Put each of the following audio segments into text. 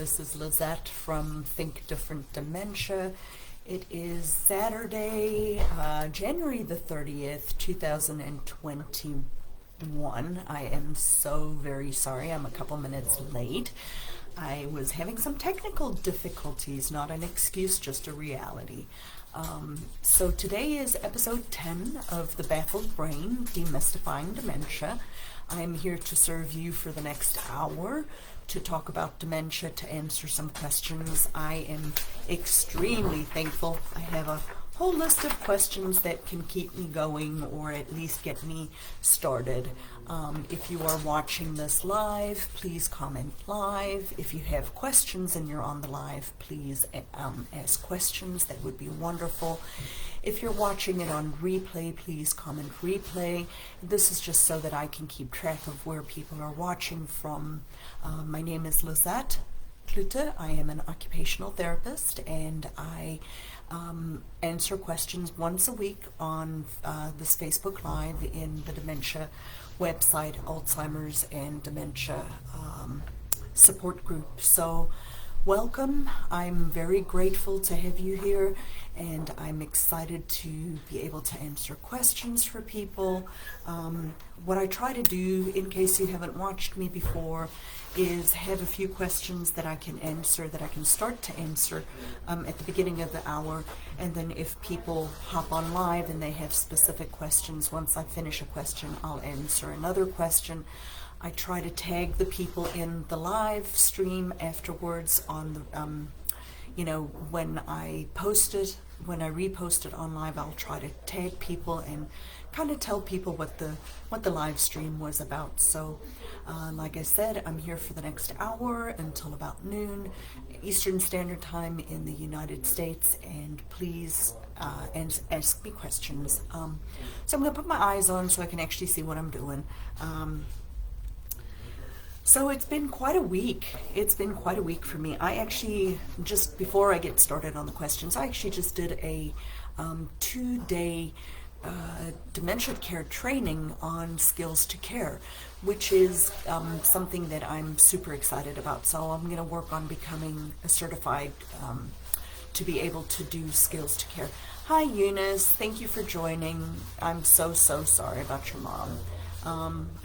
This is Lizette from Think Different Dementia. It is Saturday, January the 30th, 2021. I am so very sorry. I'm a couple minutes late. I was having some technical difficulties, not an excuse, just a reality. So today is episode 10 of The Baffled Brain, Demystifying Dementia. I'm here to serve you for the next hour to talk about dementia, to answer some questions. I am extremely thankful. I have a whole list of questions that can keep me going or at least get me started. If you are watching this live, please comment live. If you have questions and you're on the live, please ask questions. That would be wonderful. If you're watching it on replay, please comment replay. This is just so that I can keep track of where people are watching from. My name is Lizette Klute. I am an occupational therapist, and I answer questions once a week on this Facebook Live in the dementia website, Alzheimer's and Dementia support group. So welcome. I'm very grateful to have you here, and I'm excited to be able to answer questions for people. What I try to do, in case you haven't watched me before, is have a few questions that I can answer, that I can start to answer at the beginning of the hour, and then if people hop on live and they have specific questions, once I finish a question, I'll answer another question. I try to tag the people in the live stream afterwards on the, when I post it, when I repost it on live, I'll try to tag people and kind of tell people what the live stream was about. So, like I said, I'm here for the next hour until about noon Eastern Standard Time in the United States, and please ask me questions. So I'm going to put my eyes on so I can actually see what I'm doing. So it's been quite a week. It's been quite a week for me. I actually, just before I get started on the questions, I actually just did a 2-day dementia care training on skills to care, which is something that I'm super excited about. So I'm going to work on becoming a certified to be able to do skills to care. Hi Eunice, thank you for joining. I'm so sorry about your mom.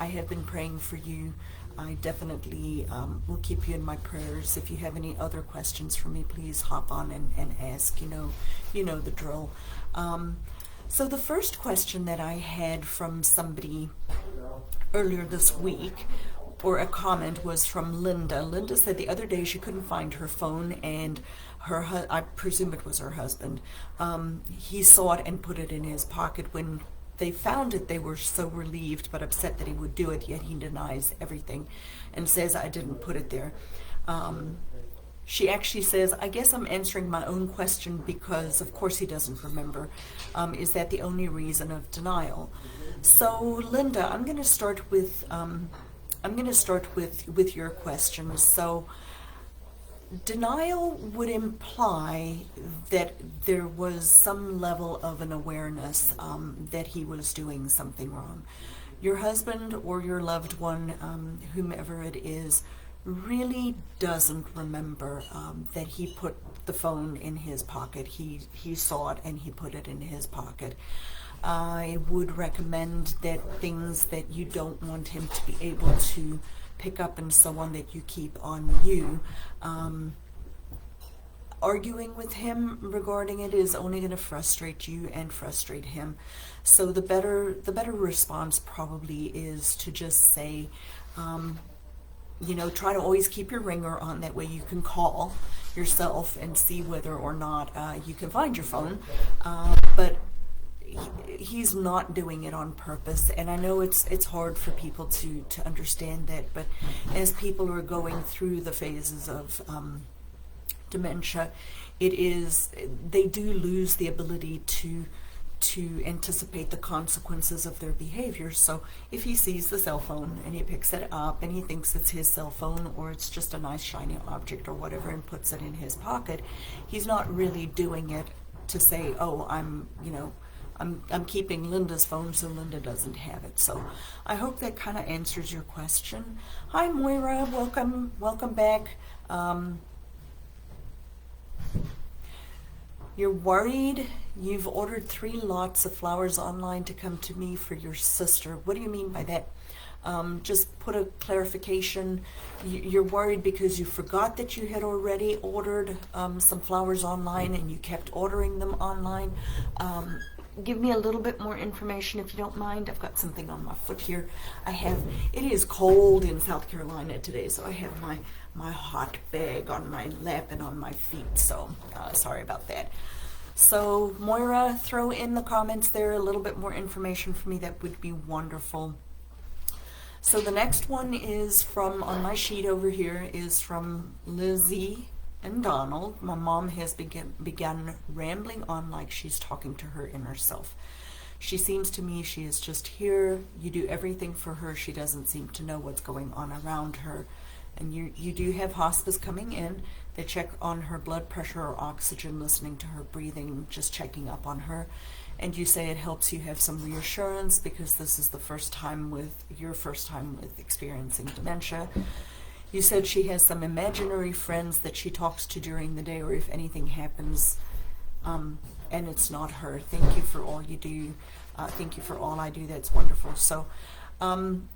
I have been praying for you. I definitely will keep you in my prayers. If you have any other questions for me, please hop on and ask. You know the drill. So the first question that I had from somebody earlier this week, or a comment, was from Linda. Linda said the other day she couldn't find her phone, and I presume it was her husband. He saw it and put it in his pocket. When they found it, they were so relieved but upset that he would do it, yet he denies everything and says, I didn't put it there. She actually says, I guess I'm answering my own question because of course he doesn't remember. Is that the only reason of denial? So Linda, I'm going to start with your question. So denial would imply that there was some level of an awareness that he was doing something wrong. Your husband or your loved one, whomever it is, really doesn't remember that he put the phone in his pocket. He saw it and he put it in his pocket. I would recommend that things that you don't want him to be able to pick up and so on, that you keep on you. Arguing with him regarding it is only going to frustrate you and frustrate him. So the better response probably is to just say, try to always keep your ringer on. That way you can call yourself and see whether or not you can find your phone. But he's not doing it on purpose, and I know it's hard for people to understand that, but as people are going through the phases of dementia, they do lose the ability to anticipate the consequences of their behavior. So if he sees the cell phone and he picks it up and he thinks it's his cell phone, or it's just a nice shiny object or whatever, and puts it in his pocket, he's not really doing it to say, oh, I'm keeping Linda's phone so Linda doesn't have it. So I hope that kind of answers your question. Hi Moira, welcome back. You're worried. You've ordered 3 lots of flowers online to come to me for your sister. What do you mean by that? Just put a clarification. You're worried because you forgot that you had already ordered some flowers online and you kept ordering them online. Give me a little bit more information if you don't mind. I've got something on my foot here. It is cold in South Carolina today, so I have my hot bag on my lap and on my feet, so sorry about that. So Moira, throw in the comments there a little bit more information for me. That would be wonderful. So the next one is from, on my sheet over here, is from Lizzie and Donald. My mom has begun rambling on like she's talking to her inner self. She seems to me she is just here. You do everything for her. She doesn't seem to know what's going on around her. And you do have hospice coming in. They check on her blood pressure or oxygen, listening to her breathing, just checking up on her. And you say it helps you have some reassurance because this is your first time with experiencing dementia. You said she has some imaginary friends that she talks to during the day, or if anything happens, and it's not her. Thank you for all you do. Thank you for all I do. That's wonderful. So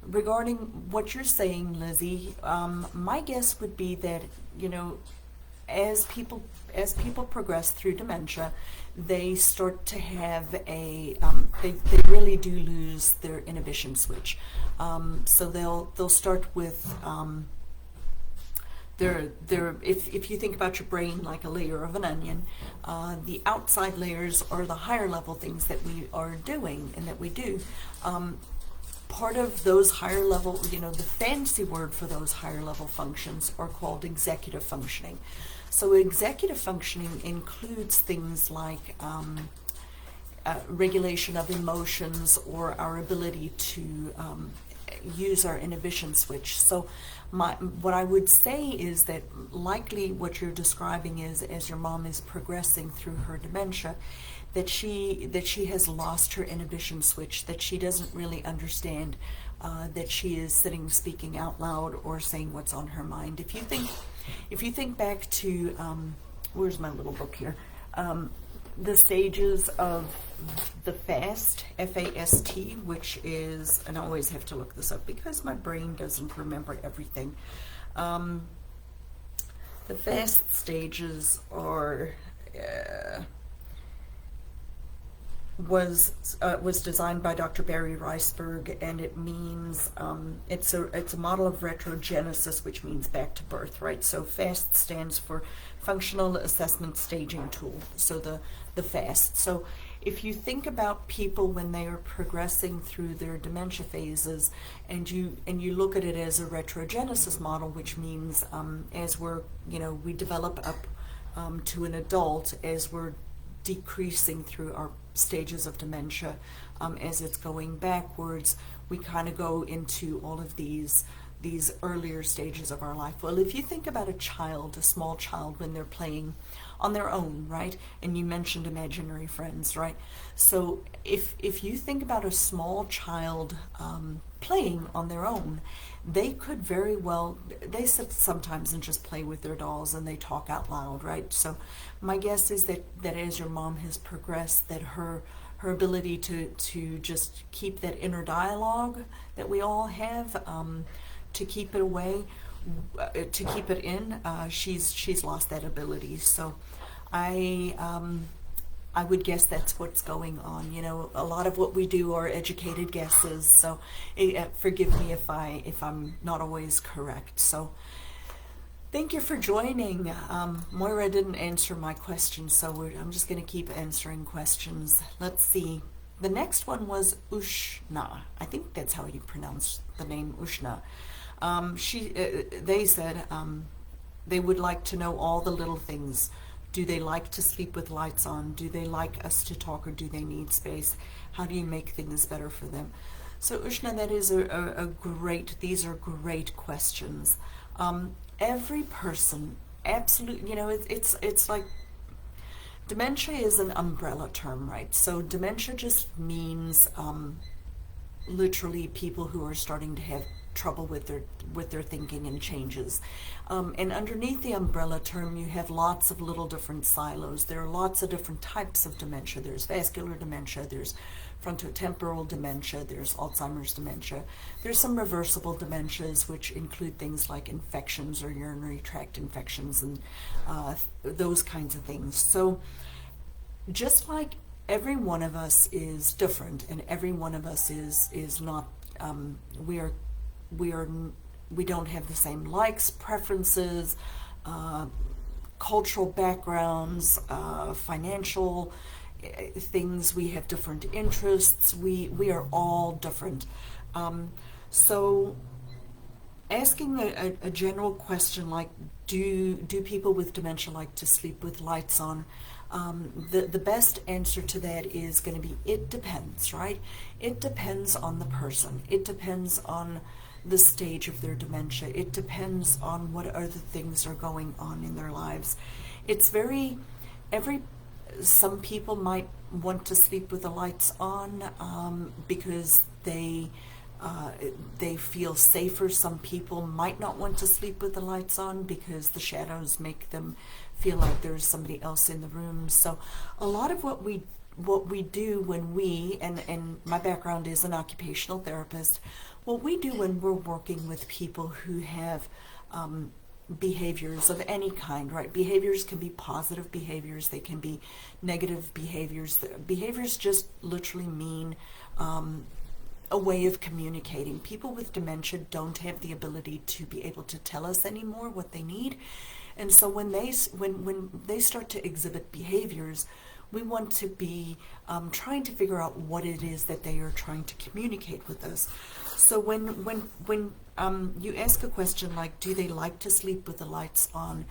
regarding what you're saying, Lizzie, my guess would be that, as people progress through dementia, they start to have they really do lose their inhibition switch. So they'll start with if you think about your brain like a layer of an onion, the outside layers are the higher level things that we are doing and that we do. Part of those higher level, the fancy word for those higher level functions are called executive functioning. So executive functioning includes things like regulation of emotions or our ability to use our inhibition switch. So what I would say is that likely what you're describing is, as your mom is progressing through her dementia, that she has lost her inhibition switch, that she doesn't really understand that she is speaking out loud or saying what's on her mind. If you think back to where's my little book here, the stages of the FAST, F-A-S-T, which is, and I always have to look this up because my brain doesn't remember everything. The FAST stages are was designed by Dr. Barry Reisberg, and it means it's a model of retrogenesis, which means back to birth, right? So FAST stands for Functional Assessment Staging Tool. So the FAST. So if you think about people when they are progressing through their dementia phases, and you look at it as a retrogenesis model, which means as we develop up to an adult, as we're decreasing through our stages of dementia, as it's going backwards, we kind of go into all of these earlier stages of our life. Well, if you think about a small child when they're playing on their own, right? And you mentioned imaginary friends, right? So if you think about a small child playing on their own, they could very well, they sit sometimes and just play with their dolls and they talk out loud, right? So my guess is that as your mom has progressed, that her ability to just keep that inner dialogue that we all have, to keep it away, to keep it in, she's lost that ability. So I would guess that's what's going on. A lot of what we do are educated guesses, so forgive me if I'm not always correct. So thank you for joining. Moira didn't answer my question, so I'm just going to keep answering questions. Let's see. The next one was Ushna. I think that's how you pronounce the name, Ushna. They said they would like to know all the little things. Do they like to sleep with lights on? Do they like us to talk, or do they need space? How do you make things better for them? So Ushna, that is these are great questions. Every person, absolutely, it's like, dementia is an umbrella term, right? So dementia just means literally people who are starting to have trouble with their thinking and changes. And underneath the umbrella term, you have lots of little different silos. There are lots of different types of dementia. There's vascular dementia, there's frontotemporal dementia, there's Alzheimer's dementia. There's some reversible dementias, which include things like infections or urinary tract infections and those kinds of things. So just like every one of us is different, and every one of us is not, we don't have the same likes, preferences, cultural backgrounds, financial things. We have different interests. We are all different. So asking a general question like, do people with dementia like to sleep with lights on? The best answer to that is going to be, it depends, right? It depends on the person. It depends on the stage of their dementia. It depends on what other things are going on in their lives. It's some people might want to sleep with the lights on because they feel safer. Some people might not want to sleep with the lights on because the shadows make them feel like there's somebody else in the room. So a lot of what we do when and my background is an occupational therapist, what we do when we're working with people who have behaviors of any kind, right? Behaviors can be positive behaviors, they can be negative behaviors. Behaviors just literally mean a way of communicating. People with dementia don't have the ability to be able to tell us anymore what they need. And so when they start to exhibit behaviors, we want to be trying to figure out what it is that they are trying to communicate with us. So when you ask a question like, do they like to sleep with the lights on?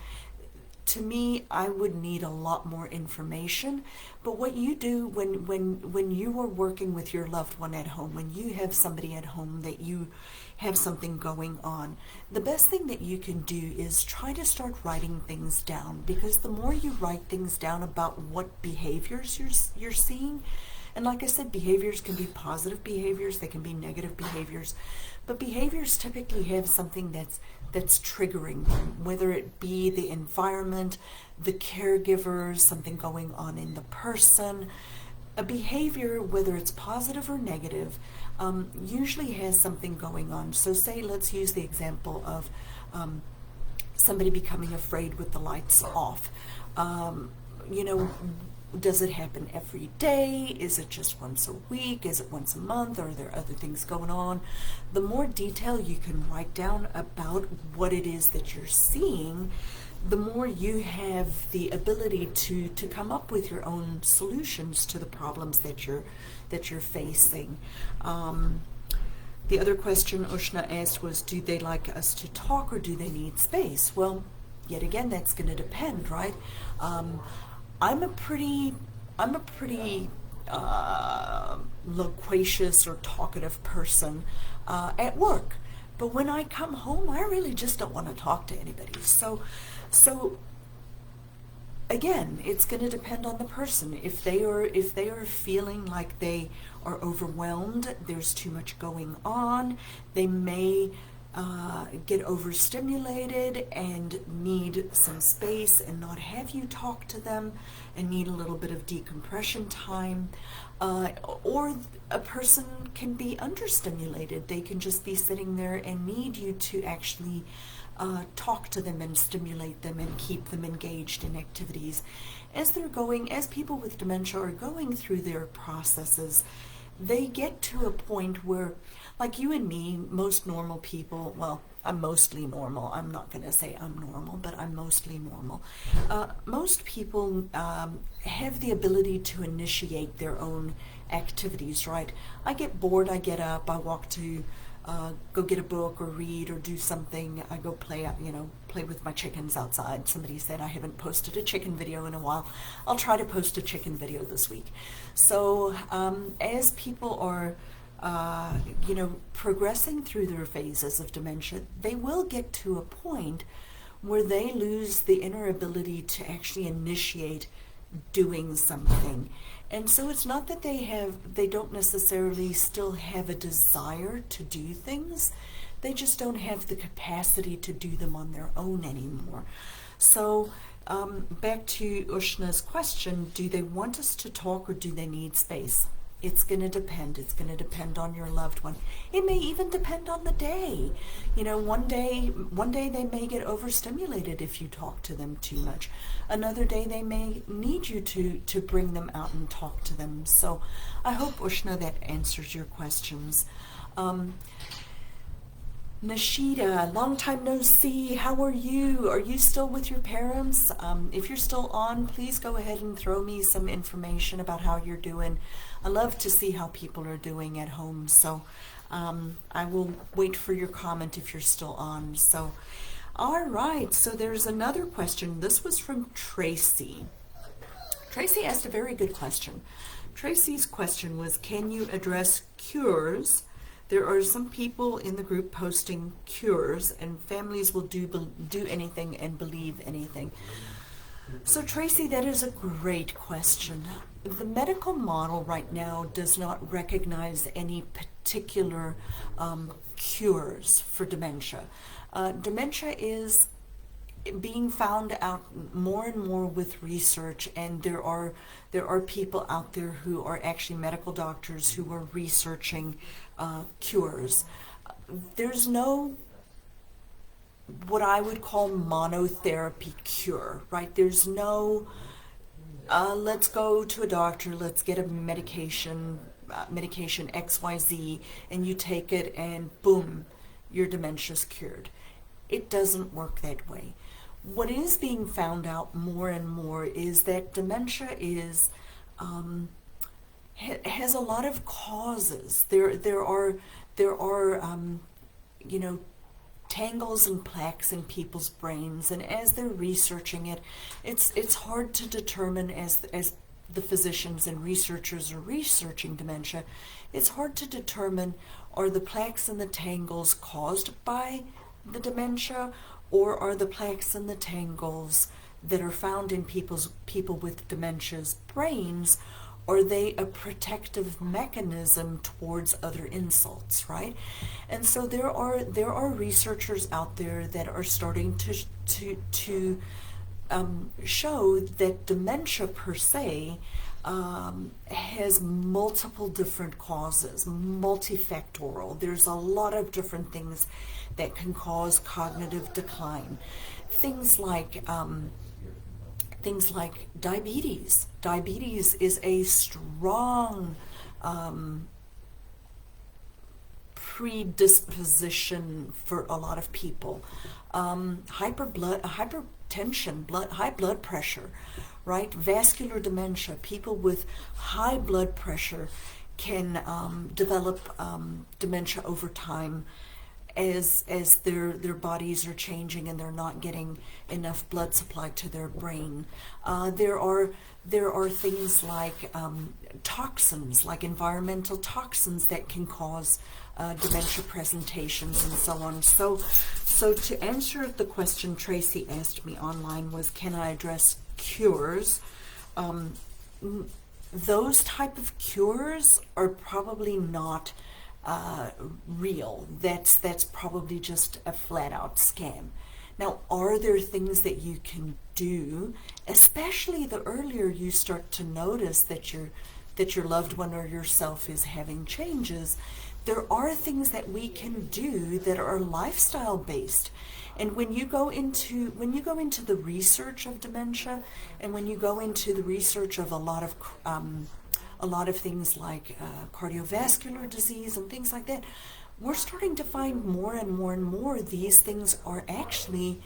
To me, I would need a lot more information. But what you do when you are working with your loved one at home, when you have somebody at home that you have something going on, the best thing that you can do is try to start writing things down, because the more you write things down about what behaviors you're seeing, and like I said, behaviors can be positive behaviors, they can be negative behaviors, but behaviors typically have something that's triggering them, whether it be the environment, the caregivers, something going on in the person. A behavior, whether it's positive or negative, usually has something going on. So say, let's use the example of somebody becoming afraid with the lights off. Does it happen every day? Is it just once a week? Is it once a month? Or are there other things going on? The more detail you can write down about what it is that you're seeing, the more you have the ability to come up with your own solutions to the problems that you're facing. The other question Ushna asked was, do they like us to talk or do they need space? Well, yet again, that's going to depend, right? I'm a pretty loquacious or talkative person at work, but when I come home, I really just don't want to talk to anybody. So again, it's going to depend on the person. If they are feeling like they are overwhelmed, there's too much going on, they may get overstimulated and need some space and not have you talk to them and need a little bit of decompression time. Or a person can be understimulated. They can just be sitting there and need you to actually talk to them and stimulate them and keep them engaged in activities. As people with dementia are going through their processes, they get to a point where, like you and me, most normal people, well, I'm mostly normal. I'm not going to say I'm normal, but I'm mostly normal. Most people have the ability to initiate their own activities, right? I get bored, I get up, I walk to go get a book or read or do something. I go play with my chickens outside. Somebody said I haven't posted a chicken video in a while. I'll try to post a chicken video this week. So as people are progressing through their phases of dementia, they will get to a point where they lose the inner ability to actually initiate doing something. And so it's not that they don't necessarily still have a desire to do things. They just don't have the capacity to do them on their own anymore. So back to Ushna's question, do they want us to talk or do they need space? It's going to depend. It's going to depend on your loved one. It may even depend on the day. You know, one day they may get overstimulated if you talk to them too much. Another day they may need you to bring them out and talk to them. So I hope, Ushna, that answers your questions. Nashida, long time no see. How are you? Are you still with your parents? If you're still on, please go ahead and throw me some information about how you're doing. I love to see how people are doing at home. So I will wait for your comment if you're still on. So, all right. So there's another question. This was from Tracy. Tracy asked a very good question. Tracy's question was, can you address cures? There are some people in the group posting cures, and families will do anything and believe anything. So Tracy, that is a great question. The medical model right now does not recognize any particular cures for dementia. Dementia is being found out more and more with research, and there are people out there who are actually medical doctors who are researching cures. There's no what I would call monotherapy cure, right? There's no let's go to a doctor, let's get a medication XYZ, and you take it and boom, your dementia's cured. It doesn't work that way. What is being found out more and more is that dementia has a lot of causes. There are tangles and plaques in people's brains, and as they're researching it, it's hard to determine as the physicians and researchers are researching dementia. It's hard to determine, are the plaques and the tangles caused by the dementia, or are the plaques and the tangles that are found in people with dementia's brains, are they a protective mechanism towards other insults, right? And so there are researchers out there that are starting to show that dementia per se has multiple different causes, multifactorial. There's a lot of different things that can cause cognitive decline. Things like diabetes. Diabetes is a strong predisposition for a lot of people. Hypertension, high blood pressure, right? Vascular dementia. People with high blood pressure can develop dementia over time as their bodies are changing and they're not getting enough blood supply to their brain. There are things like toxins, like environmental toxins that can cause dementia presentations and so on. So to answer the question Tracy asked me online was, can I address cures? Those type of cures are probably not real. That's probably just a flat-out scam. Now, are there things that you can do, especially the earlier you start to notice that your loved one or yourself is having changes? There are things that we can do that are lifestyle based. And when you go into the research of dementia, and when you go into the research of a lot of things like cardiovascular disease and things like that, we're starting to find more and more and more these things are actually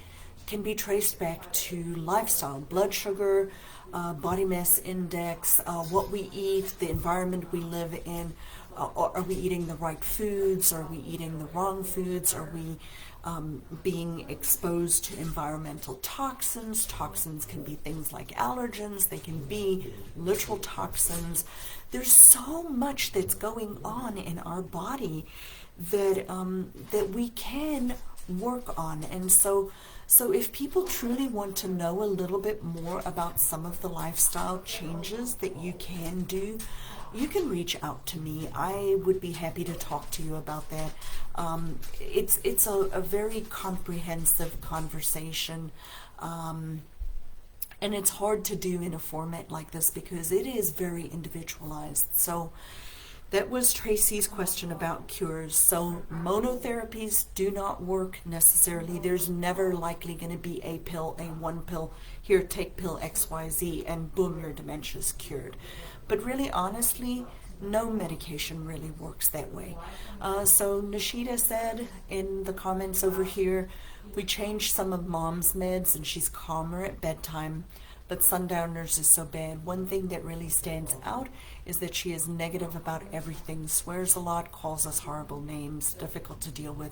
can be traced back to lifestyle, blood sugar, body mass index, what we eat, the environment we live in. Are we eating the right foods? Are we eating the wrong foods? Are we being exposed to environmental toxins? Toxins can be things like allergens. They can be literal toxins. There's so much that's going on in our body that we can work on. And so if people truly want to know a little bit more about some of the lifestyle changes that you can do, you can reach out to me. I would be happy to talk to you about that. It's a very comprehensive conversation, and it's hard to do in a format like this because it is very individualized. So that was Tracy's question about cures. So monotherapies do not work necessarily. There's never likely going to be a pill, a one pill, here, take pill XYZ, and boom, your dementia's cured. But really, honestly, no medication really works that way. So Nishita said in the comments over here, we changed some of mom's meds and she's calmer at bedtime, but sundowners is so bad. One thing that really stands out is that she is negative about everything, swears a lot, calls us horrible names, difficult to deal with.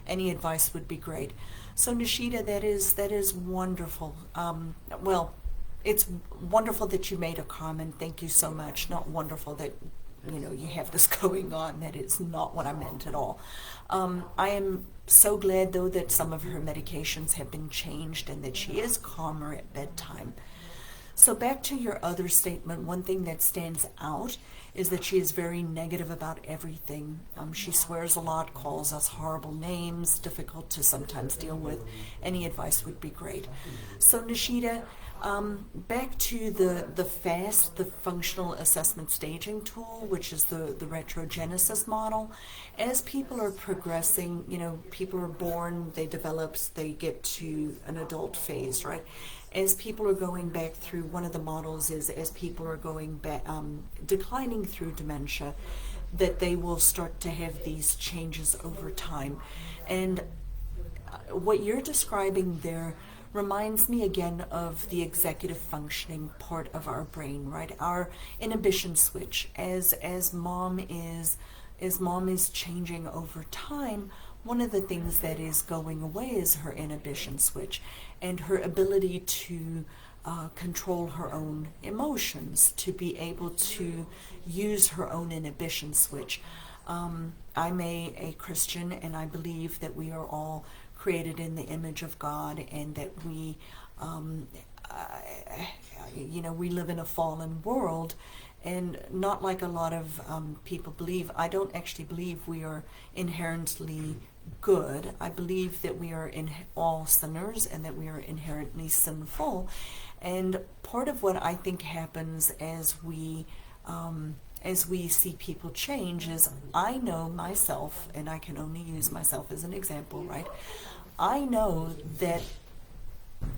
Any advice would be great. So Nishita, that is wonderful. Well, it's wonderful that you made a comment. Thank you so much. Not wonderful that you have this going on. That is not what I meant at all. I am so glad though that some of her medications have been changed and that she is calmer at bedtime. So back to your other statement, one thing that stands out is that she is very negative about everything. She swears a lot, calls us horrible names, difficult to sometimes deal with. Any advice would be great. So Nishita, back to the FAST, the Functional Assessment Staging Tool, which is the retrogenesis model. As people are progressing, people are born, they develop, they get to an adult phase, right? As people are going back through, one of the models is as people are going back, declining through dementia, that they will start to have these changes over time. And what you're describing there reminds me again of the executive functioning part of our brain, right? Our inhibition switch. As mom is changing over time, one of the things that is going away is her inhibition switch and her ability to control her own emotions, to be able to use her own inhibition switch. I'm a Christian, and I believe that we are all created in the image of God, and that we live in a fallen world. And not like a lot of people believe. I don't actually believe we are inherently good. I believe that we are all sinners and that we are inherently sinful. And part of what I think happens as we see people change is, I know myself, and I can only use myself as an example, right? I know that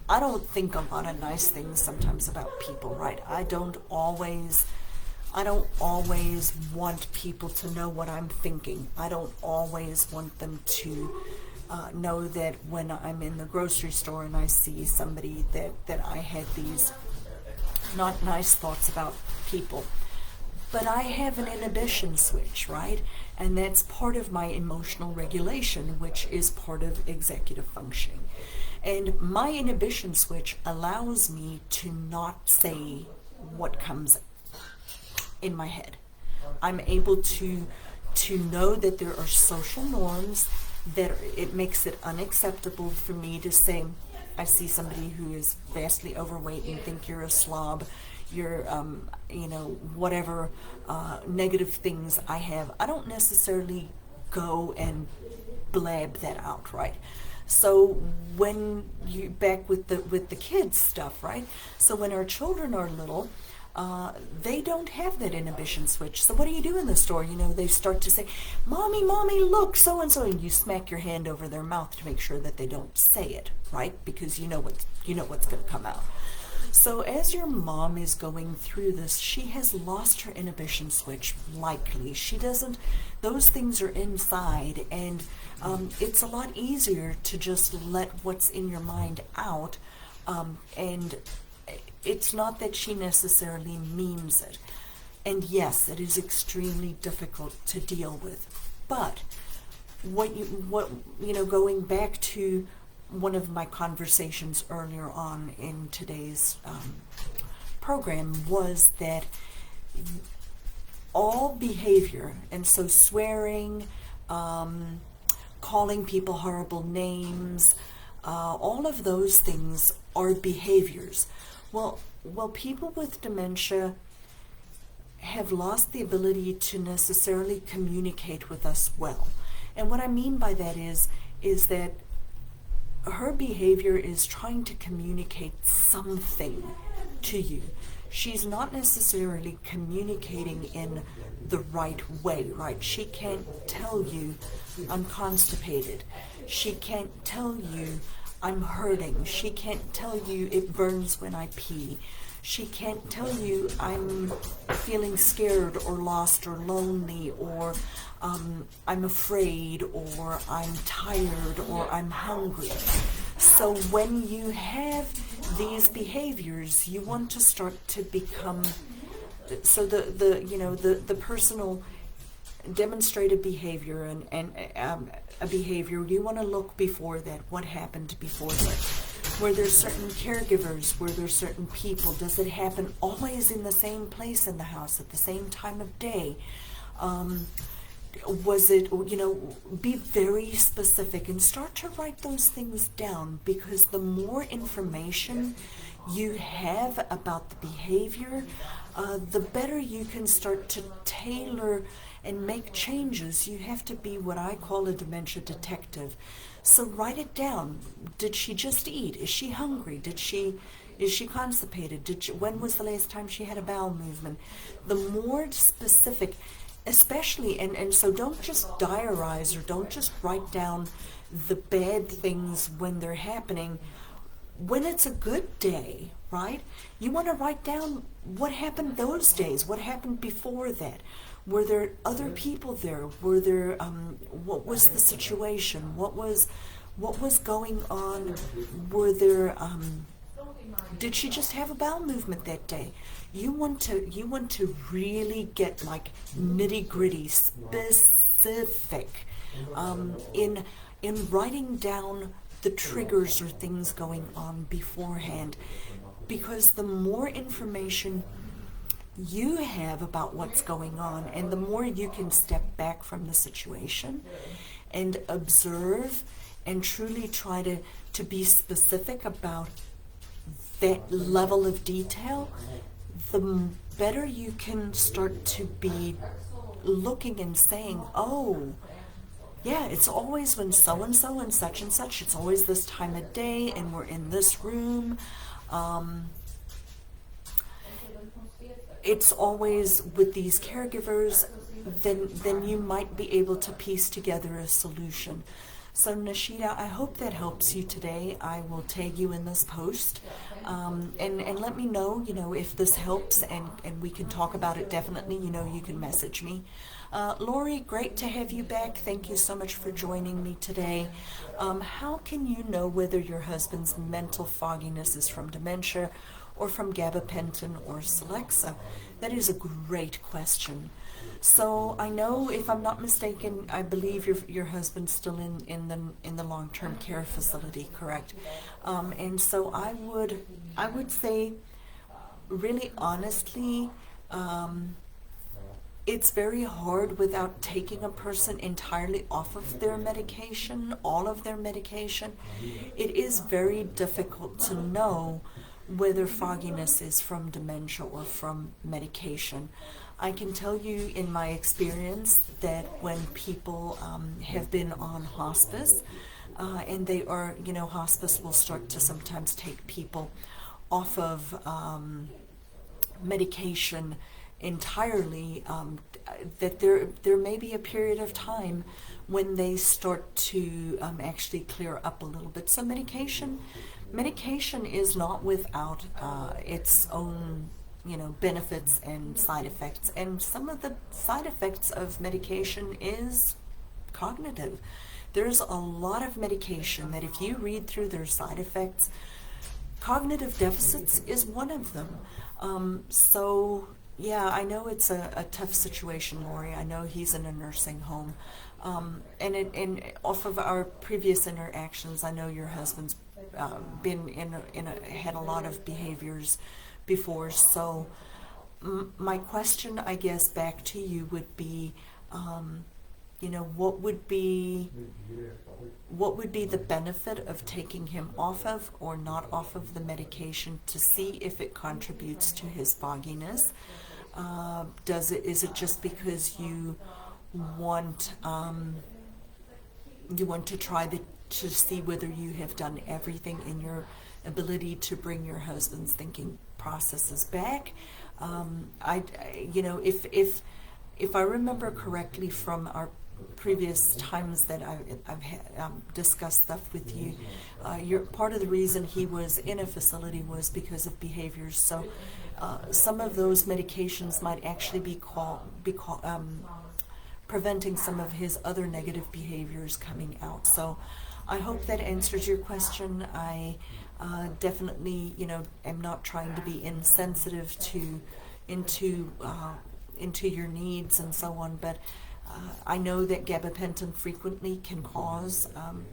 I don't think a lot of nice things sometimes about people, right? I don't always want people to know what I'm thinking. I don't always want them to know that when I'm in the grocery store and I see somebody that I had these not nice thoughts about people. But I have an inhibition switch, right? And that's part of my emotional regulation, which is part of executive functioning. And my inhibition switch allows me to not say what comes in my head. I'm able to know that there are social norms, that it makes it unacceptable for me to say, I see somebody who is vastly overweight and think you're a slob, you're, whatever negative things I have. I don't necessarily go and blab that out, right? So when you back with the kids stuff, right? So when our children are little, they don't have that inhibition switch. So what do you do in the store? They start to say, Mommy, look, so-and-so, and you smack your hand over their mouth to make sure that they don't say it, right? Because you know what's going to come out. So as your mom is going through this, she has lost her inhibition switch, likely. She doesn't, those things are inside, and it's a lot easier to just let what's in your mind out, and it's not that she necessarily means it. And yes, it is extremely difficult to deal with. But going back to one of my conversations earlier on in today's program, was that all behavior, and so swearing, calling people horrible names, all of those things are behaviors. Well, people with dementia have lost the ability to necessarily communicate with us well. And what I mean by that is that her behavior is trying to communicate something to you. She's not necessarily communicating in the right way, right? She can't tell you I'm constipated. She can't tell you I'm hurting. She can't tell you it burns when I pee. She can't tell you I'm feeling scared or lost or lonely, or I'm afraid, or I'm tired, or I'm hungry. So when you have these behaviors, you want to start to become, so the personal demonstrated behavior and a behavior, you want to look before that. What happened before that? Were there certain caregivers? Were there certain people? Does it happen always in the same place in the house at the same time of day? Was it, be very specific and start to write those things down, because the more information you have about the behavior, the better you can start to tailor and make changes. You have to be what I call a dementia detective. So write it down. Did she just eat? Is she hungry? Is she constipated? When was the last time she had a bowel movement? The more specific, especially, and so don't just diarize, or don't just write down the bad things when they're happening. When it's a good day, right? You want to write down what happened those days, what happened before that. Were there other people there? Were there, what was the situation? What was going on? Were there, did she just have a bowel movement that day? You want to really get like nitty gritty, specific, in writing down the triggers or things going on beforehand, because the more information you have about what's going on, and the more you can step back from the situation and observe and truly try to be specific about that level of detail, the better you can start to be looking and saying, oh, yeah, it's always when so-and-so and such, it's always this time of day, and we're in this room. It's always with these caregivers. Then you might be able to piece together a solution. So Nishita, I hope that helps you today. I will tag you in this post, and let me know, if this helps, and we can talk about it. Definitely, you can message me. Lori, great to have you back. Thank you so much for joining me today. How can you know whether your husband's mental fogginess is from dementia or from gabapentin or Celexa? That is a great question. So I know, if I'm not mistaken, I believe your husband's still in the long-term care facility, correct? And so I would say, really honestly, it's very hard without taking a person entirely off of their medication, all of their medication. It is very difficult to know whether fogginess is from dementia or from medication. I can tell you in my experience that when people have been on hospice, and they are, hospice will start to sometimes take people off of medication entirely, that there may be a period of time when they start to actually clear up a little bit. So medication is not without its own benefits and side effects, and some of the side effects of medication is cognitive. There's a lot of medication that, if you read through their side effects, cognitive deficits is one of them. So yeah, I know it's a tough situation, Lori. I know he's in a nursing home, and off of our previous interactions, I know your husband's been had a lot of behaviors before. So my question, I guess, back to you would be, what would be the benefit of taking him off of or not off of the medication to see if it contributes to his fogginess? Is it just because you want to try to see whether you have done everything in your ability to bring your husband's thinking processes back? If I remember correctly from our previous times that I've discussed stuff with you, part of the reason he was in a facility was because of behaviors. So some of those medications might actually be preventing some of his other negative behaviors coming out. So I hope that answers your question. I definitely, am not trying to be insensitive into your needs and so on, but I know that gabapentin frequently can cause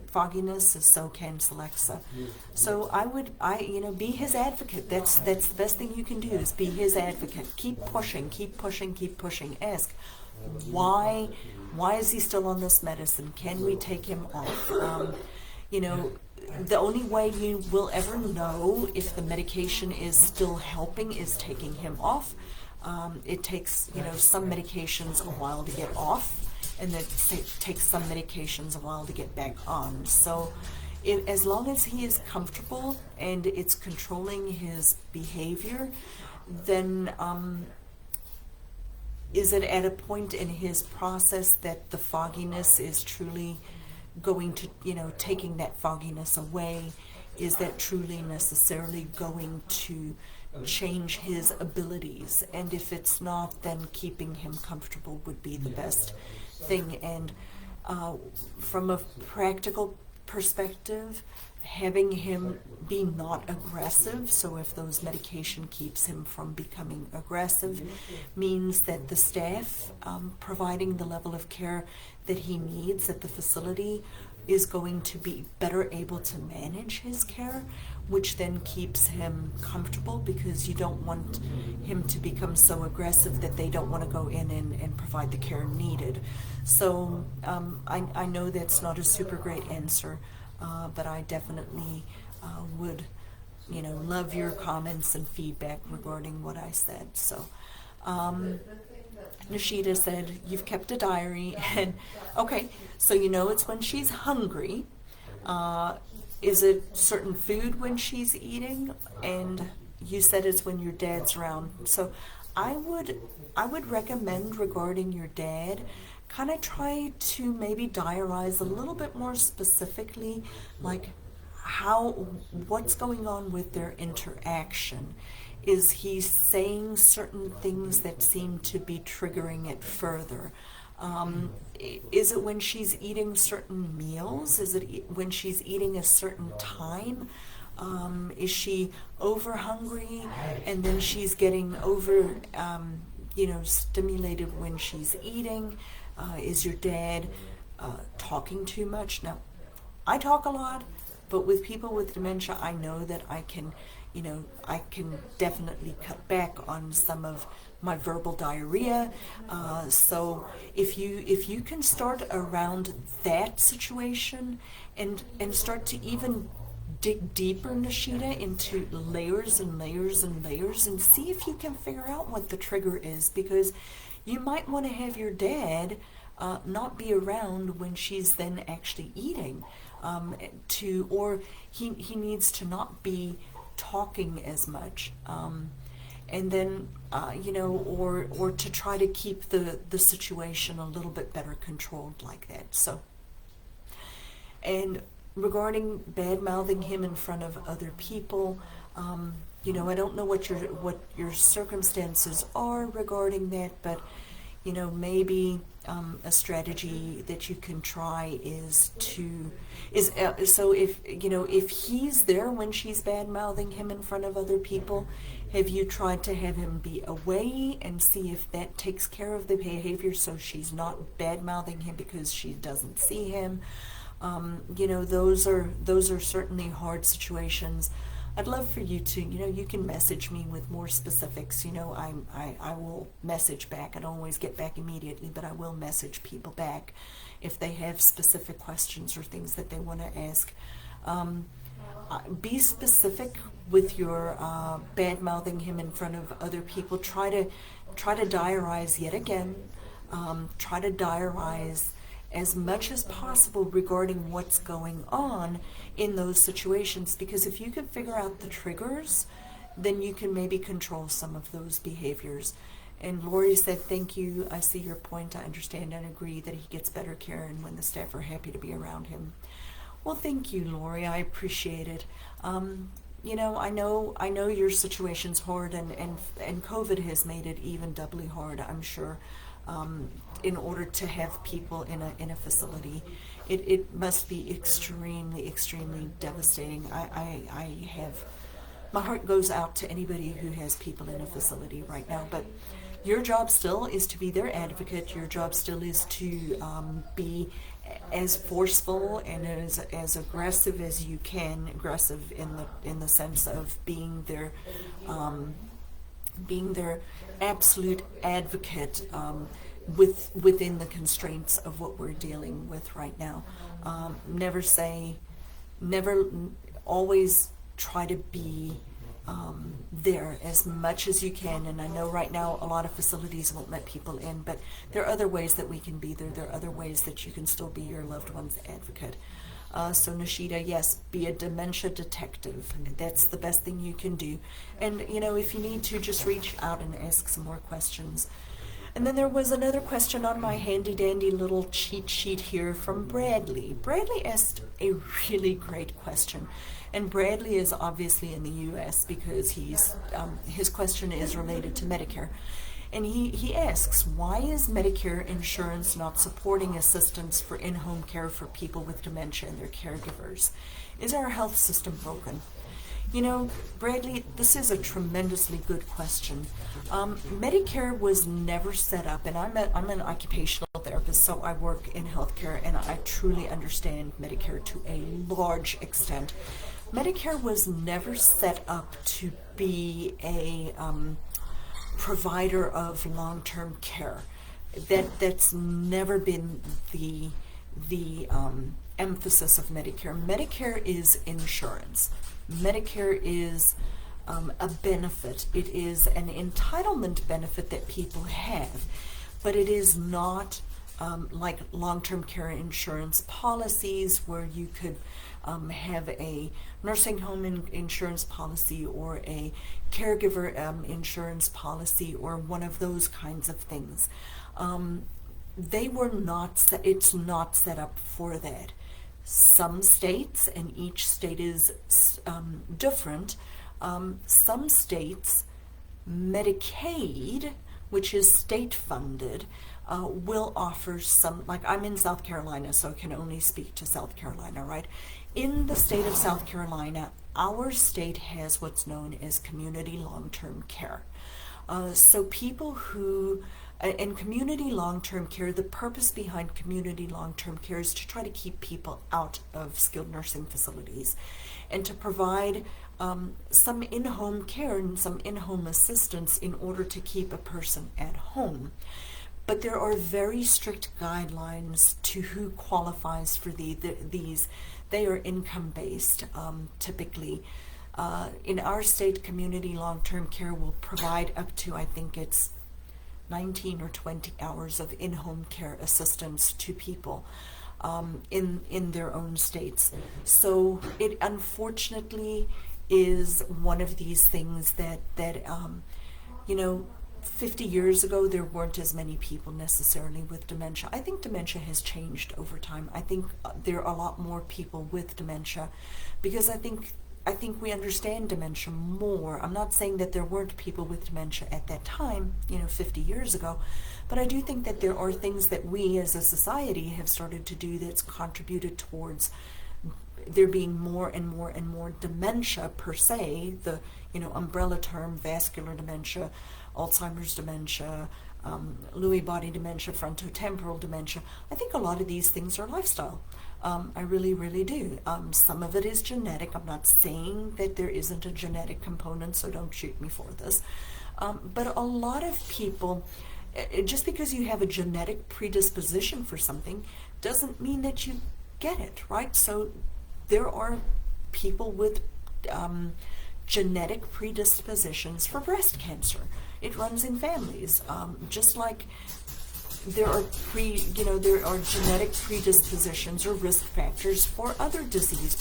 fogginess, and so can Celexa. So be his advocate. That's the best thing you can do, is be his advocate. Keep pushing, keep pushing, keep pushing. Ask, why is he still on this medicine? Can we take him off? The only way you will ever know if the medication is still helping is taking him off. It takes, some medications a while to get off, and it takes some medications a while to get back on. So as long as he is comfortable and it's controlling his behavior, then is it at a point in his process that the fogginess is truly going to, taking that fogginess away? Is that truly necessarily going to change his abilities? And if it's not, then keeping him comfortable would be the best thing. And from a practical perspective, having him be not aggressive, so if those medication keeps him from becoming aggressive, means that the staff providing the level of care that he needs at the facility is going to be better able to manage his care, which then keeps him comfortable, because you don't want him to become so aggressive that they don't want to go in and provide the care needed. So I know that's not a super great answer, but I definitely would, love your comments and feedback regarding what I said. So Nishita said, you've kept a diary, and okay, so it's when she's hungry. Is it certain food when she's eating? And you said it's when your dad's around. So I would recommend, regarding your dad, kind of try to maybe diarize a little bit more specifically, like what's going on with their interaction. Is he saying certain things that seem to be triggering it further? Is it when she's eating certain meals? Is it when she's eating a certain time? Is she over hungry and then she's getting over, stimulated when she's eating? Is your dad talking too much? Now, I talk a lot, but with people with dementia, I know that I can definitely cut back on some of my verbal diarrhea. So if you can start around that situation and start to even dig deeper, Nishita, into layers and layers and layers, and see if you can figure out what the trigger is, because you might want to have your dad not be around when she's then actually eating, or he needs to not be talking as much, and then or to try to keep the situation a little bit better controlled like that. So, and regarding bad mouthing him in front of other people, I don't know what your circumstances are regarding that, but maybe a strategy that you can try is so if he's there when she's bad mouthing him in front of other people, have you tried to have him be away and see if that takes care of the behavior, so she's not bad mouthing him because she doesn't see him? Those are certainly hard situations. I'd love for you to, you can message me with more specifics. I will message back. I don't always get back immediately, but I will message people back if they have specific questions or things that they want to ask. Be specific with your bad mouthing him in front of other people. Try to try to diarize yet again, try to diarize as much as possible regarding what's going on in those situations, because if you can figure out the triggers, then you can maybe control some of those behaviors. And Lori said, thank you, I see your point, I understand and agree that he gets better care and when the staff are happy to be around him. Well, thank you, Lori, I appreciate it. You know, I know your situation's hard, and COVID has made it even doubly hard, I'm sure. In order to have people in a facility, it must be extremely devastating. I have, my heart goes out to anybody who has people in a facility right now, but your job still is to be their advocate. Your job still is to be as forceful and as aggressive as you can, aggressive in the sense of being their absolute advocate within the constraints of what we're dealing with right now. Always try to be there as much as you can. And I know right now a lot of facilities won't let people in, but there are other ways that we can be there. There are other ways that you can still be your loved one's advocate. So Nishida, yes, be a dementia detective. That's the best thing you can do. And, you know, if you need to, just reach out and ask some more questions. And then there was another question on my handy-dandy little cheat sheet here from Bradley. Bradley asked a really great question. And Bradley is obviously in the U.S. because his question is related to Medicare. And he asks, why is Medicare insurance not supporting assistance for in-home care for people with dementia and their caregivers? Is our health system broken? You know, Bradley, this is a tremendously good question. Medicare was never set up, and I'm an occupational therapist, so I work in healthcare, and I truly understand Medicare to a large extent. Medicare was never set up to be a provider of long-term care. That's never been the emphasis of Medicare. Medicare is insurance. Medicare is a benefit. It is an entitlement benefit that people have, but it is not like long-term care insurance policies where you could have a nursing home insurance policy or a caregiver insurance policy or one of those kinds of things. They were not, it's not set up for that. Some states, and each state is different, some states, Medicaid, which is state funded, will offer some, like I'm in South Carolina, so I can only speak to South Carolina, right? In the state of South Carolina, our state has what's known as community long-term care. So people who, in community long-term care, the purpose behind community long-term care is to try to keep people out of skilled nursing facilities and to provide some in-home care and some in-home assistance in order to keep a person at home. But there are very strict guidelines to who qualifies for these. They are income-based, typically. In our state, community long-term care will provide up to, I think it's 19 or 20 hours of in-home care assistance to people in their own states. So it unfortunately is one of these things that you know, 50 years ago, there weren't as many people necessarily with dementia. I think dementia has changed over time. I think there are a lot more people with dementia because I think we understand dementia more. I'm not saying that there weren't people with dementia at that time, 50 years ago, but I do think that there are things that we as a society have started to do that's contributed towards there being more and more and more dementia per se, the umbrella term, vascular dementia, Alzheimer's dementia, Lewy body dementia, frontotemporal dementia. I think a lot of these things are lifestyle. I really, really do. Some of it is genetic. I'm not saying that there isn't a genetic component, so don't shoot me for this. But a lot of people, just because you have a genetic predisposition for something doesn't mean that you get it, right? So there are people with genetic predispositions for breast cancer. it runs in families. Just like there are there are genetic predispositions or risk factors for other diseases.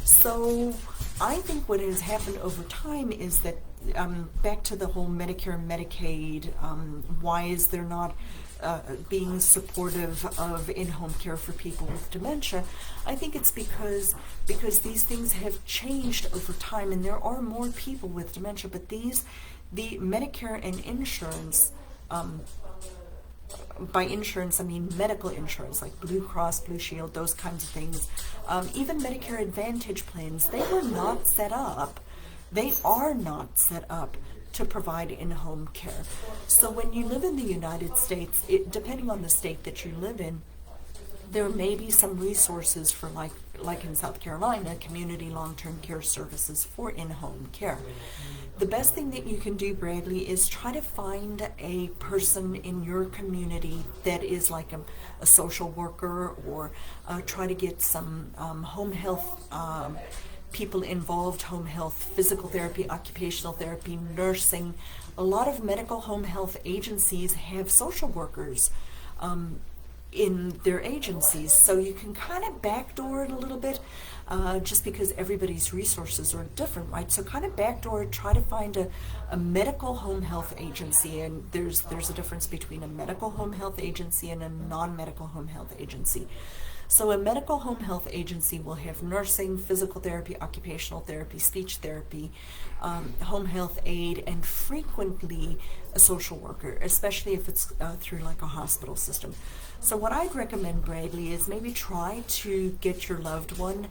So I think what has happened over time is that back to the whole Medicare and Medicaid, why is there not being supportive of in-home care for people with dementia? I think it's because these things have changed over time, and there are more people with dementia, but the Medicare and insurance, by insurance I mean medical insurance, like Blue Cross, Blue Shield, those kinds of things, even Medicare Advantage plans, they are not set up to provide in-home care. So when you live in the United States, depending on the state that you live in, there may be some resources for, like in South Carolina, community long-term care services for in-home care. The best thing that you can do, Bradley, is try to find a person in your community that is like a social worker, or try to get some home health people involved, home health, physical therapy, occupational therapy, nursing. A lot of medical home health agencies have social workers in their agencies, so you can kind of backdoor it a little bit, just because everybody's resources are different, right? So kind of backdoor it, try to find a medical home health agency, and there's a difference between a medical home health agency and a non-medical home health agency. So a medical home health agency will have nursing, physical therapy, occupational therapy, speech therapy, home health aid, and frequently a social worker, especially if it's through like a hospital system. So what I'd recommend, Bradley, is maybe try to get your loved one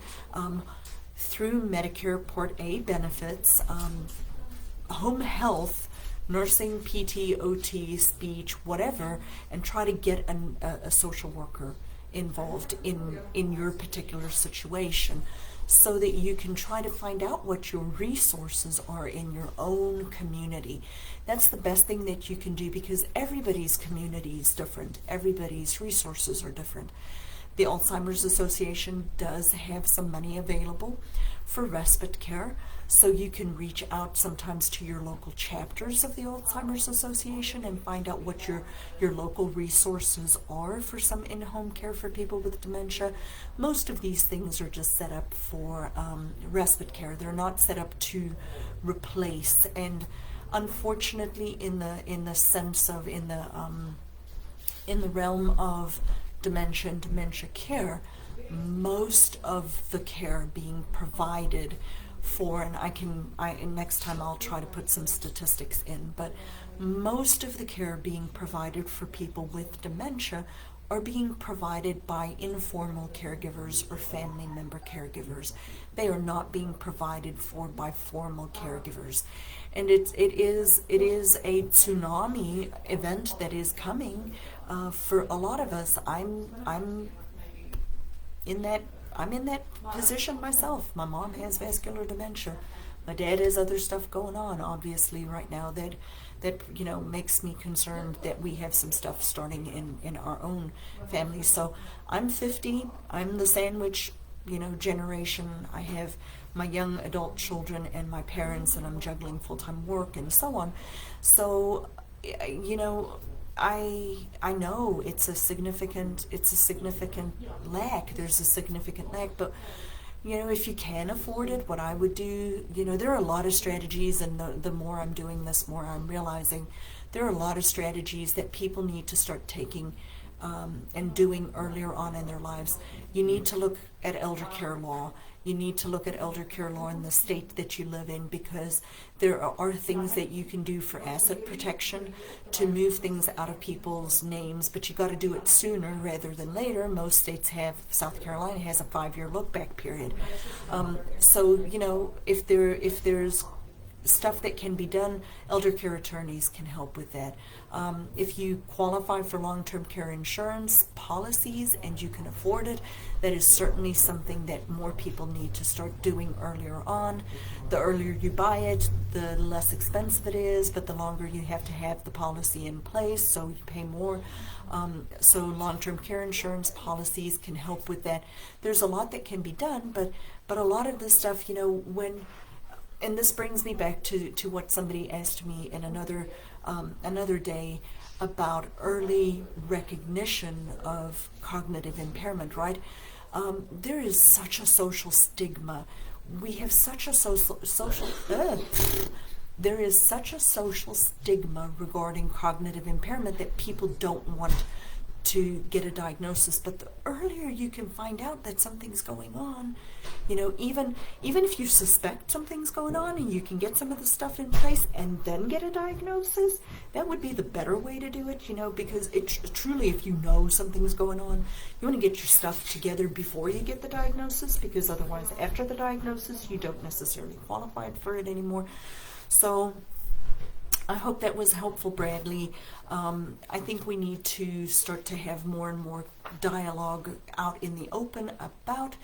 through Medicare Part A benefits, home health, nursing, PT, OT, speech, whatever, and try to get a social worker involved in your particular situation, so that you can try to find out what your resources are in your own community. That's the best thing that you can do, because everybody's community is different. Everybody's resources are different. The Alzheimer's Association does have some money available for respite care, so you can reach out sometimes to your local chapters of the Alzheimer's Association and find out what your local resources are for some in-home care for people with dementia. Most of these things are just set up for respite care. They're not set up to replace. And unfortunately, in the sense of in the realm of dementia and dementia care, most of the care being provided for, and next time I'll try to put some statistics in, but most of the care being provided for people with dementia are being provided by informal caregivers or family member caregivers. They are not being provided for by formal caregivers. And it is a tsunami event that is coming for a lot of us. I'm in that position myself. My mom has vascular dementia. My dad has other stuff going on, obviously, right now that makes me concerned that we have some stuff starting in our own family. So I'm 50. I'm the sandwich, generation. I have my young adult children and my parents, and I'm juggling full-time work and so on. So, I know it's a significant lack. There's a significant lack, but if you can afford it, what I would do, there are a lot of strategies, and the more I'm doing this, more I'm realizing there are a lot of strategies that people need to start taking and doing earlier on in their lives. You need to look at elder care law. You need to look at elder care law in the state that you live in, because there are things that you can do for asset protection to move things out of people's names, but you got to do it sooner rather than later. Most states have. South Carolina has a 5-year look-back period. So if there's stuff that can be done, elder care attorneys can help with that. If you qualify for long-term care insurance policies and you can afford it, that is certainly something that more people need to start doing earlier on. The earlier you buy it, the less expensive it is, but the longer you have to have the policy in place, so you pay more. So long-term care insurance policies can help with that. There's a lot that can be done, but a lot of this stuff, when and this brings me back to what somebody asked me in another day about early recognition of cognitive impairment, right? There is such a social stigma. We have such a there is such a social stigma regarding cognitive impairment that people don't want to get a diagnosis. But the earlier you can find out that something's going on, even if you suspect something's going on and you can get some of the stuff in place and then get a diagnosis, that would be the better way to do it, because it truly, if you know something's going on, you want to get your stuff together before you get the diagnosis, because otherwise after the diagnosis you don't necessarily qualify for it anymore. So I hope that was helpful, Bradley. I think we need to start to have more and more dialogue out in the open about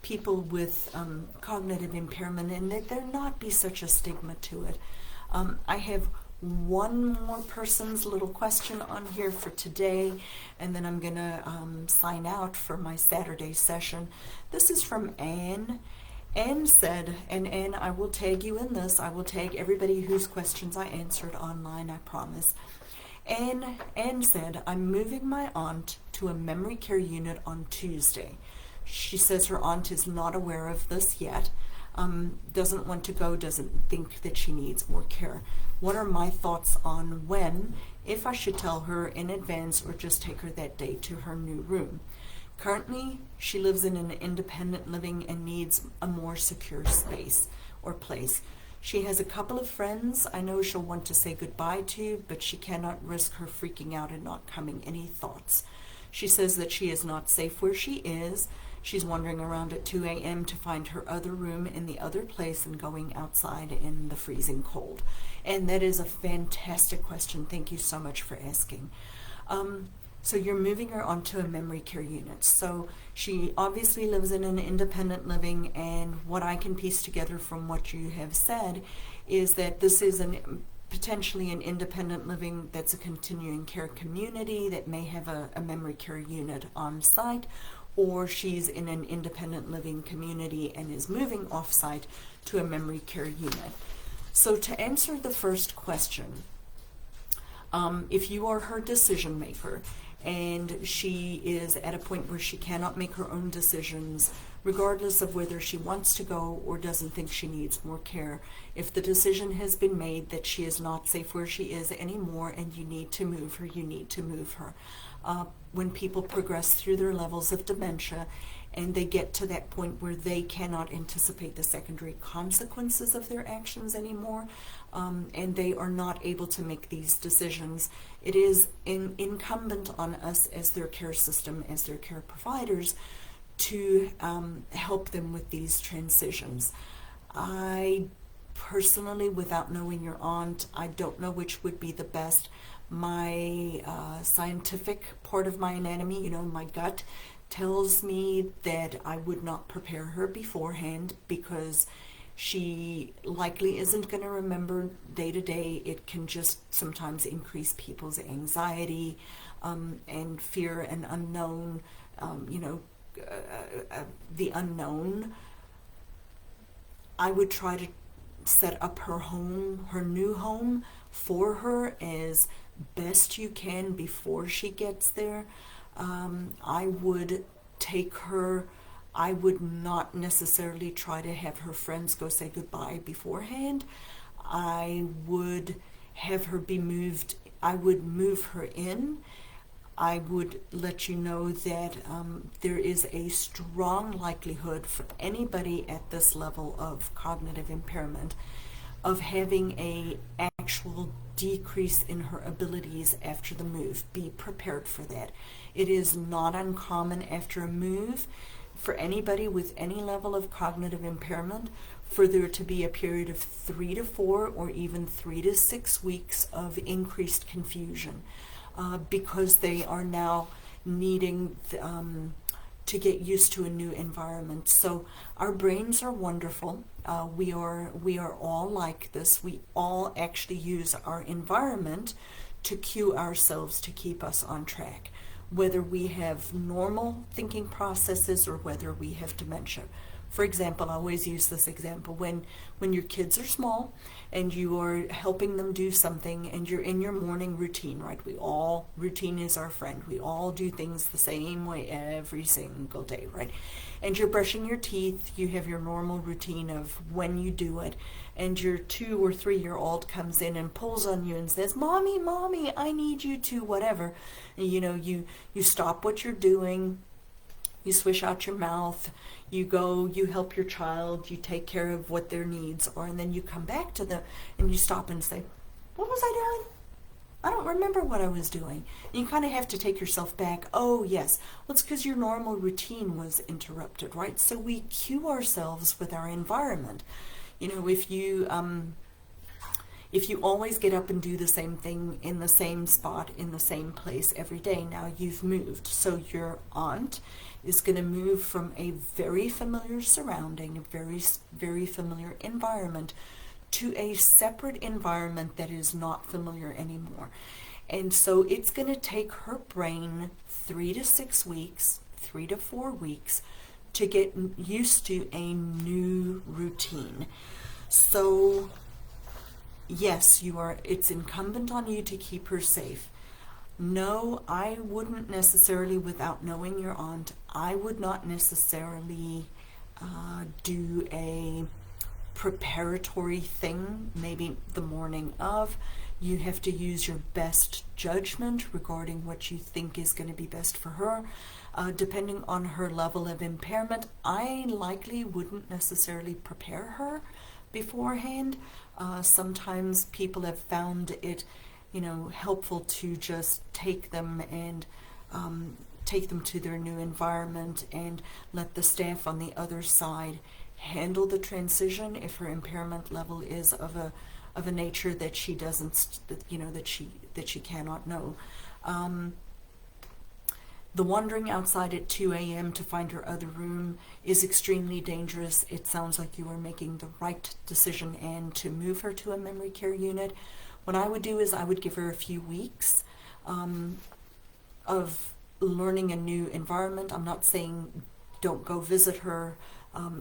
people with cognitive impairment, and that there not be such a stigma to it. I have one more person's little question on here for today, and then I'm going to sign out for my Saturday session. This is from Anne. Anne said, and Anne, I will tag you in this. I will tag everybody whose questions I answered online, I promise. Anne said, I'm moving my aunt to a memory care unit on Tuesday. She says her aunt is not aware of this yet, doesn't want to go, doesn't think that she needs more care. What are my thoughts on when, if I should tell her in advance or just take her that day to her new room? Currently, she lives in an independent living and needs a more secure space or place. She has a couple of friends I know she'll want to say goodbye to, but she cannot risk her freaking out and not coming. Any thoughts? She says that she is not safe where she is. She's wandering around at 2 a.m. to find her other room in the other place and going outside in the freezing cold. And that is a fantastic question. Thank you so much for asking. So you're moving her onto a memory care unit. So she obviously lives in an independent living, and what I can piece together from what you have said is that this is potentially an independent living that's a continuing care community that may have a memory care unit on site, or she's in an independent living community and is moving off-site to a memory care unit. So to answer the first question, if you are her decision maker, and she is at a point where she cannot make her own decisions, regardless of whether she wants to go or doesn't think she needs more care. If the decision has been made that she is not safe where she is anymore and you need to move her, you need to move her. When people progress through their levels of dementia and they get to that point where they cannot anticipate the secondary consequences of their actions anymore, and they are not able to make these decisions, it is incumbent on us as their care system, as their care providers, to help them with these transitions. I personally, without knowing your aunt, I don't know which would be the best. My scientific part of my anatomy, my gut, tells me that I would not prepare her beforehand, because she likely isn't going to remember day to day. It can just sometimes increase people's anxiety and fear and unknown, the unknown. I would try to set up her home, her new home, for her as best you can before she gets there. I would take her, I would not necessarily try to have her friends go say goodbye beforehand. I would have her be moved, I would move her in. I would let you know that there is a strong likelihood for anybody at this level of cognitive impairment of having a actual decrease in her abilities after the move. Be prepared for that. It is not uncommon after a move for anybody with any level of cognitive impairment for there to be a period of 3 to 4 or even 3 to 6 weeks of increased confusion, because they are now needing to get used to a new environment. So our brains are wonderful. We are all like this. We all actually use our environment to cue ourselves to keep us on track, whether we have normal thinking processes or whether we have dementia. For example, I always use this example when your kids are small and you are helping them do something and you're in your morning routine, right? Routine is our friend. We all do things the same way every single day, right? And you're brushing your teeth, you have your normal routine of when you do it, and your 2 or 3-year-old comes in and pulls on you and says, Mommy, Mommy, I need you to whatever. And, you stop what you're doing, you swish out your mouth, you go, you help your child, you take care of what their needs are, and then you come back to them and you stop and say, what was I doing? I don't remember what I was doing. And you kind of have to take yourself back. Oh, yes. Well, it's because your normal routine was interrupted, right? So we cue ourselves with our environment. If you always get up and do the same thing in the same spot, in the same place every day, now you've moved. So your aunt is going to move from a very familiar surrounding, a very, very familiar environment, to a separate environment that is not familiar anymore. And so it's going to take her brain 3 to 6 weeks, 3 to 4 weeks to get used to a new routine. So yes, it's incumbent on you to keep her safe. No, I wouldn't necessarily, without knowing your aunt, I would not necessarily do a preparatory thing, maybe the morning of. You have to use your best judgment regarding what you think is going to be best for her. Depending on her level of impairment, I likely wouldn't necessarily prepare her beforehand. Sometimes people have found it, helpful to just take them to their new environment and let the staff on the other side handle the transition if her impairment level is of a nature that she doesn't, that she cannot know. The wandering outside at 2 a.m. to find her other room is extremely dangerous. It sounds like you are making the right decision, and to move her to a memory care unit, what I would do is I would give her a few weeks of learning a new environment. I'm not saying don't go visit her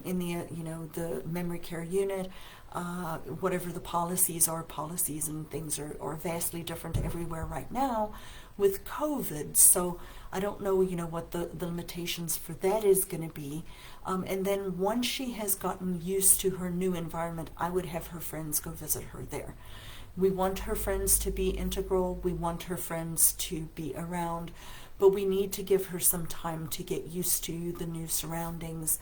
in the memory care unit. Whatever the policies and things are vastly different everywhere right now with COVID. So I don't know, what the limitations for that is going to be. And then once she has gotten used to her new environment, I would have her friends go visit her there. We want her friends to be integral. We want her friends to be around, but we need to give her some time to get used to the new surroundings.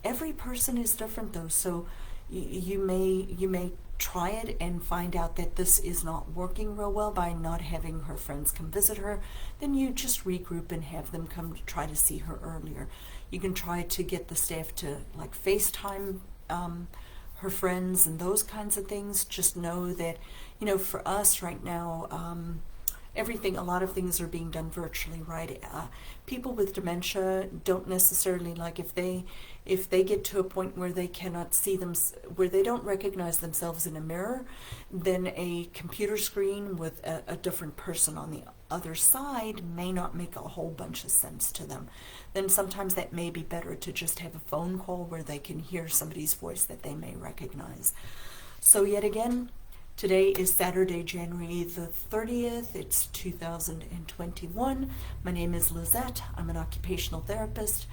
Every person is different though, so you may try it and find out that this is not working real well by not having her friends come visit her. Then you just regroup and have them come to try to see her earlier. You can try to get the staff to FaceTime her friends and those kinds of things. Just know that, for us right now, a lot of things are being done virtually, right? People with dementia don't necessarily, if they get to a point where they cannot see them, where they don't recognize themselves in a mirror, then a computer screen with a different person on the other side may not make a whole bunch of sense to them. Then sometimes that may be better to just have a phone call where they can hear somebody's voice that they may recognize. So yet again, today is Saturday, January the 30th. It's 2021. My name is Lizette. I'm an occupational therapist.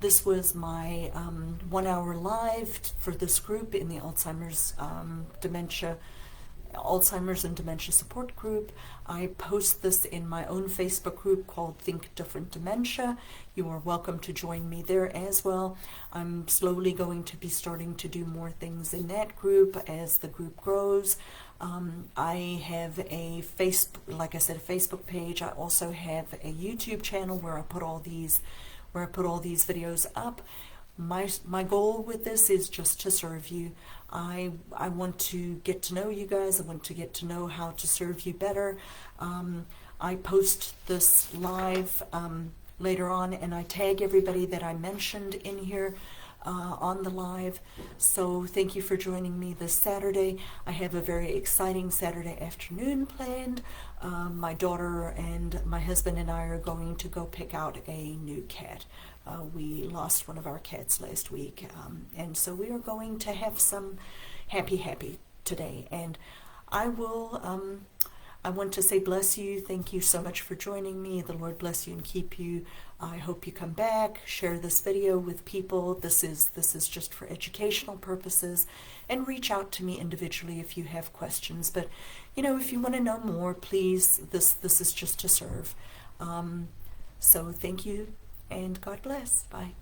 This was my 1 hour live for this group in the Alzheimer's and Dementia Support Group. I post this in my own Facebook group called Think Different Dementia. You are welcome to join me there as well. I'm slowly going to be starting to do more things in that group as the group grows. I have a Facebook page. I also have a YouTube channel where I put all these videos up. My goal with this is just to serve you. I want to get to know you guys. I want to get to know how to serve you better. I post this live later on, and I tag everybody that I mentioned in here on the live. So thank you for joining me this Saturday. I have a very exciting Saturday afternoon planned. My daughter and my husband and I are going to go pick out a new cat. We lost one of our cats last week, and so we are going to have some happy today. And I want to say bless you. Thank you so much for joining me. The Lord bless you and keep you. I hope you come back, share this video with people. This is just for educational purposes, and reach out to me individually if you have questions. But if you want to know more, please, this is just to serve. So thank you, and God bless. Bye.